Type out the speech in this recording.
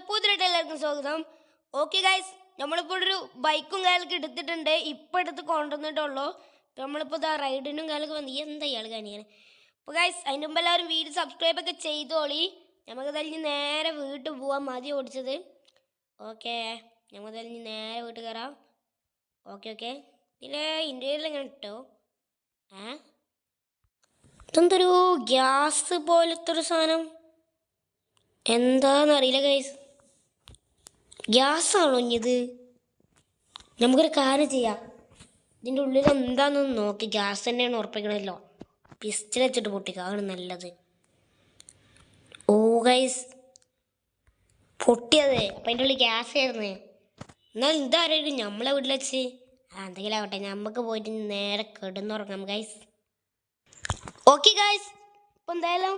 പുതിയതായിട്ട് എല്ലാവർക്കും സ്വാഗതം. ഓക്കെ ഗൈസ്, നമ്മളിപ്പോൾ ഒരു ബൈക്കും കാലൊക്കെ എടുത്തിട്ടുണ്ട്. ഇപ്പം എടുത്ത് കൊണ്ടുവന്നിട്ടുള്ളൂ. നമ്മളിപ്പോൾ ഇതാ റൈഡിനും കാലൊക്കെ വന്ന് എന്താ ഇയാൾ കാണിയാണ്. അപ്പോൾ ഗൈസ്, അതിന് മുമ്പ് എല്ലാവരും വീഡിയോ സബ്സ്ക്രൈബ് ഒക്കെ ചെയ്തോളി. നമുക്ക് തല്ലി നേരെ വീട്ടിൽ പോവാൻ മതി ഓടിച്ചത്. ഓക്കെ, നമുക്ക് തല്ലി നേരെ വീട്ടിൽ കയറാം. ഓക്കെ ഓക്കെ, ഇതിലെ ഇന്ത്യയിൽ എങ്ങനെ കിട്ടോ? ഇതെന്തൊരു ഗ്യാസ് പോലത്തെ ഒരു സാധനം, എന്താന്നറിയില്ല ഗൈസ്. ഗ്യാസാണോ ഇത്? നമുക്കൊരു കാര്യം ചെയ്യാം, ഇതിൻ്റെ ഉള്ളിൽ എന്താണെന്ന് നോക്കി. ഗ്യാസ് തന്നെയാണ് ഉറപ്പിക്കണമല്ലോ. പിസ്റ്റൾ വെച്ചിട്ട് പൊട്ടിക്കുക, അതാണ് നല്ലത്. ഓ ഗൈസ്, പൊട്ടിയത്. അപ്പം അതിൻ്റെ ഉള്ളിൽ ഗ്യാസ് ആയിരുന്നു. എന്നാൽ ഇതാരും നമ്മളെ വീട്ടിൽ വെച്ച് എന്തെങ്കിലും ആവട്ടെ, നമുക്ക് പോയിട്ട് നേരെ കിടന്നുറങ്ങാം ഗൈസ്. ഓക്കെ ഗൈസ്, ഇപ്പം എന്തായാലും